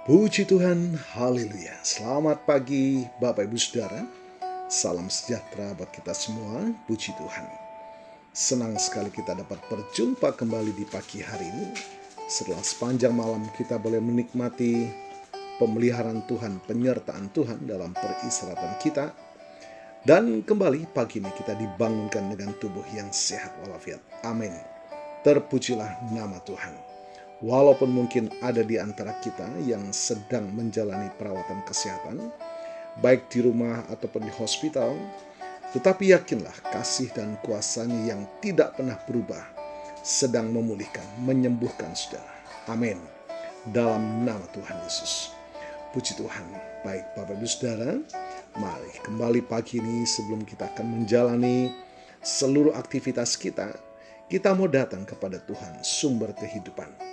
Puji Tuhan, haleluya. Selamat pagi Bapak Ibu Saudara. Salam sejahtera buat kita semua, puji Tuhan. Senang sekali kita dapat berjumpa kembali di pagi hari ini. Setelah sepanjang malam kita boleh menikmati pemeliharaan Tuhan, penyertaan Tuhan dalam peristirahatan kita. Dan kembali pagi ini kita dibangunkan dengan tubuh yang sehat walafiat. Amin. Terpujilah nama Tuhan. Walaupun mungkin ada di antara kita yang sedang menjalani perawatan kesehatan, baik di rumah ataupun di hospital, tetapi yakinlah kasih dan kuasa-Nya yang tidak pernah berubah sedang memulihkan, menyembuhkan saudara. Amin. Dalam nama Tuhan Yesus. Puji Tuhan. Baik Bapak Ibu Saudara, mari kembali pagi ini sebelum kita akan menjalani seluruh aktivitas kita mau datang kepada Tuhan, sumber kehidupan.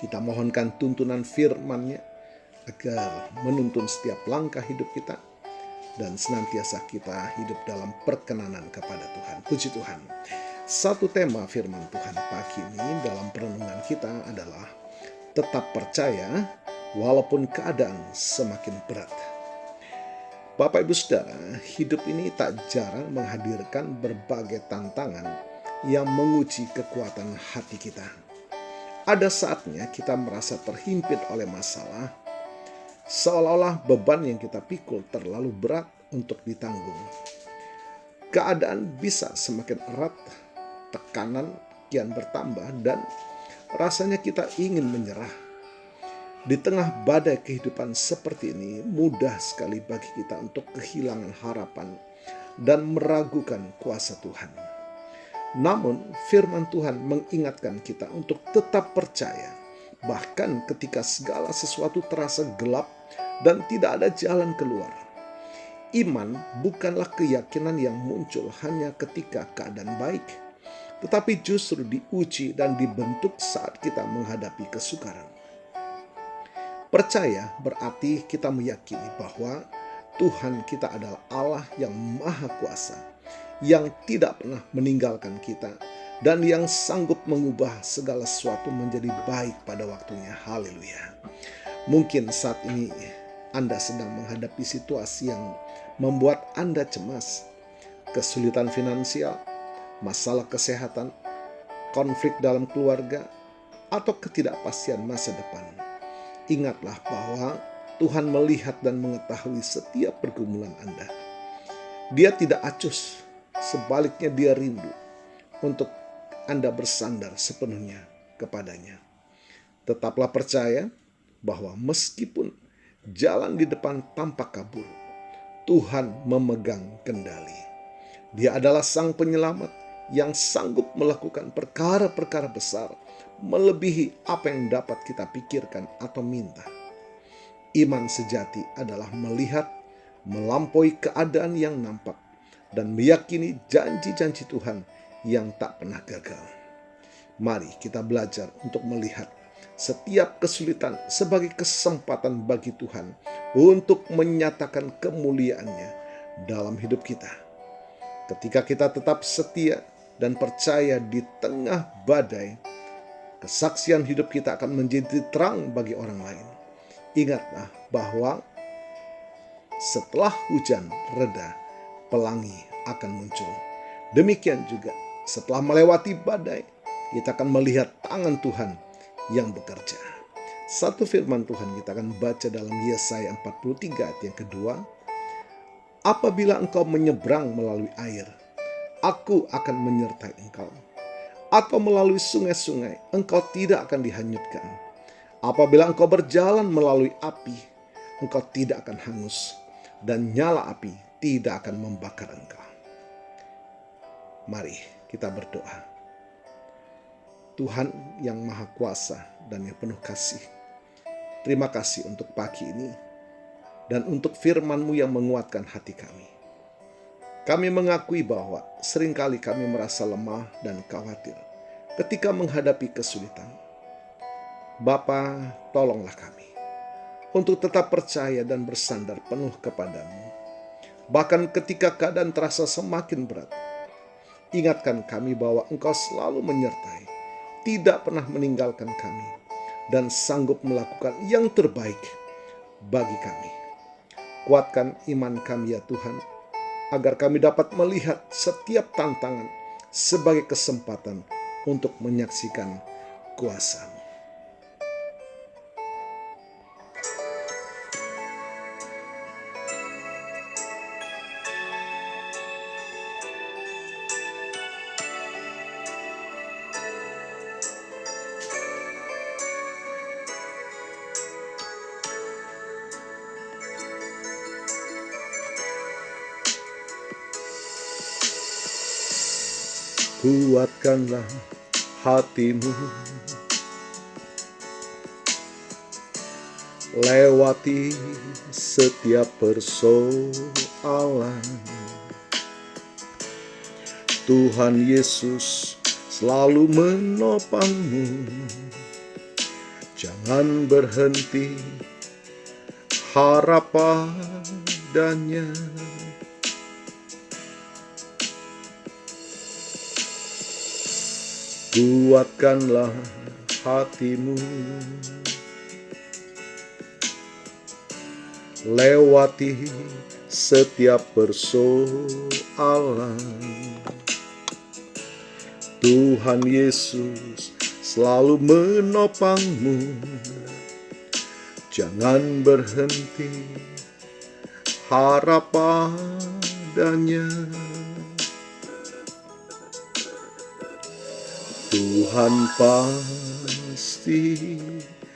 Kita mohonkan tuntunan firman-Nya agar menuntun setiap langkah hidup kita dan senantiasa kita hidup dalam perkenanan kepada Tuhan. Puji Tuhan. Satu tema firman Tuhan pagi ini dalam perenungan kita adalah tetap percaya walaupun keadaan semakin berat. Bapak Ibu Saudara, hidup ini tak jarang menghadirkan berbagai tantangan yang menguji kekuatan hati kita. Ada saatnya kita merasa terhimpit oleh masalah, seolah-olah beban yang kita pikul terlalu berat untuk ditanggung. Keadaan bisa semakin erat, tekanan kian bertambah, dan rasanya kita ingin menyerah. Di tengah badai kehidupan seperti ini, mudah sekali bagi kita untuk kehilangan harapan dan meragukan kuasa Tuhan. Namun firman Tuhan mengingatkan kita untuk tetap percaya, bahkan ketika segala sesuatu terasa gelap dan tidak ada jalan keluar. Iman bukanlah keyakinan yang muncul hanya ketika keadaan baik, tetapi justru diuji dan dibentuk saat kita menghadapi kesukaran. Percaya berarti kita meyakini bahwa Tuhan kita adalah Allah yang Maha Kuasa, yang tidak pernah meninggalkan kita, dan yang sanggup mengubah segala sesuatu menjadi baik pada waktunya. Haleluya. Mungkin saat ini Anda sedang menghadapi situasi yang membuat Anda cemas, kesulitan finansial, masalah kesehatan, konflik dalam keluarga, atau ketidakpastian masa depan. Ingatlah bahwa Tuhan melihat dan mengetahui setiap pergumulan Anda. Dia tidak acus, sebaliknya Dia rindu untuk Anda bersandar sepenuhnya kepadanya. Tetaplah percaya bahwa meskipun jalan di depan tampak kabur, Tuhan memegang kendali. Dia adalah Sang Penyelamat yang sanggup melakukan perkara-perkara besar, melebihi apa yang dapat kita pikirkan atau minta. Iman sejati adalah melihat melampaui keadaan yang nampak dan meyakini janji-janji Tuhan yang tak pernah gagal. Mari kita belajar untuk melihat setiap kesulitan sebagai kesempatan bagi Tuhan untuk menyatakan kemuliaan-Nya dalam hidup kita. Ketika kita tetap setia dan percaya di tengah badai, kesaksian hidup kita akan menjadi terang bagi orang lain. Ingatlah bahwa setelah hujan reda, pelangi akan muncul. Demikian juga setelah melewati badai, kita akan melihat tangan Tuhan yang bekerja. Satu firman Tuhan kita akan baca dalam Yesaya 43 ayat yang kedua. Apabila engkau menyeberang melalui air, aku akan menyertai engkau. Atau melalui sungai-sungai, engkau tidak akan dihanyutkan. Apabila engkau berjalan melalui api, engkau tidak akan hangus, dan nyala api tidak akan membakar engkau. Mari kita berdoa. Tuhan yang Maha Kuasa dan yang penuh kasih, terima kasih untuk pagi ini dan untuk firman-Mu yang menguatkan hati kami. Kami mengakui bahwa seringkali kami merasa lemah dan khawatir ketika menghadapi kesulitan. Bapa, tolonglah kami untuk tetap percaya dan bersandar penuh kepadamu. Bahkan ketika keadaan terasa semakin berat, ingatkan kami bahwa Engkau selalu menyertai, tidak pernah meninggalkan kami, dan sanggup melakukan yang terbaik bagi kami. Kuatkan iman kami ya Tuhan, agar kami dapat melihat setiap tantangan sebagai kesempatan untuk menyaksikan kuasa-Mu. Kuatkanlah hatimu, lewati setiap persoalan. Tuhan Yesus selalu menopangmu. Jangan berhenti harap padanya. Kuatkanlah hatimu, lewati setiap persoalan. Tuhan Yesus selalu menopangmu. Jangan berhenti harap padanya. Tuhan pasti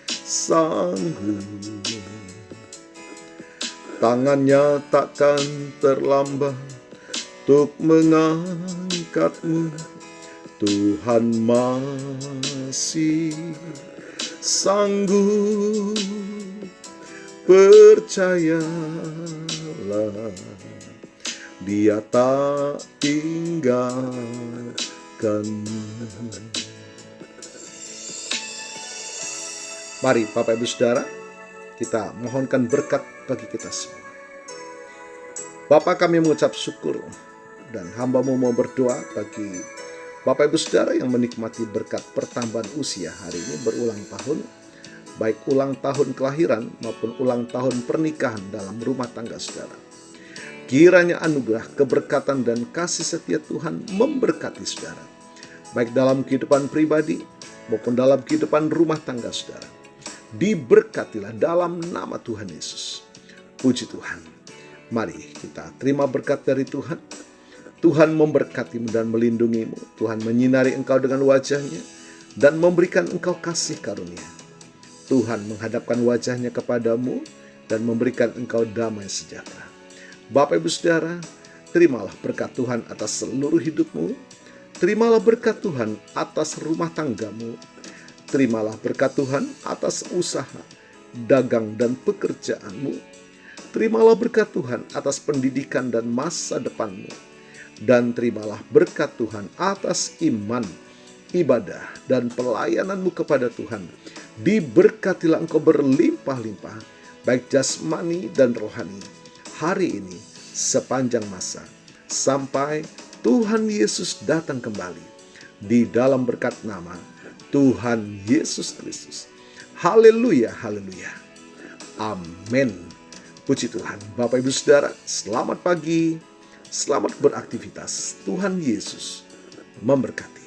sanggup, tangannya takkan terlambat untuk mengangkatmu. Tuhan masih sanggup, percayalah, Dia tak tinggalkanmu. Mari Bapak Ibu Saudara, kita mohonkan berkat bagi kita semua. Bapa, kami mengucap syukur dan hamba-Mu mau berdoa bagi Bapak Ibu Saudara yang menikmati berkat pertambahan usia hari ini berulang tahun, baik ulang tahun kelahiran maupun ulang tahun pernikahan dalam rumah tangga saudara. Kiranya anugerah, keberkatan, dan kasih setia Tuhan memberkati saudara, baik dalam kehidupan pribadi maupun dalam kehidupan rumah tangga saudara. Diberkatilah dalam nama Tuhan Yesus. Puji Tuhan. Mari kita terima berkat dari Tuhan. Tuhan memberkatimu dan melindungimu. Tuhan menyinari engkau dengan wajah-Nya dan memberikan engkau kasih karunia. Tuhan menghadapkan wajah-Nya kepadamu dan memberikan engkau damai sejahtera. Bapak Ibu Saudara, terimalah berkat Tuhan atas seluruh hidupmu. Terimalah berkat Tuhan atas rumah tanggamu. Terimalah berkat Tuhan atas usaha, dagang, dan pekerjaanmu. Terimalah berkat Tuhan atas pendidikan dan masa depanmu. Dan terimalah berkat Tuhan atas iman, ibadah, dan pelayananmu kepada Tuhan. Diberkatilah engkau berlimpah-limpah, baik jasmani dan rohani, hari ini sepanjang masa, sampai Tuhan Yesus datang kembali. Di dalam berkat nama Tuhan Yesus Kristus. Haleluya, haleluya. Amin. Puji Tuhan. Bapak Ibu Saudara, selamat pagi. Selamat beraktivitas. Tuhan Yesus memberkati.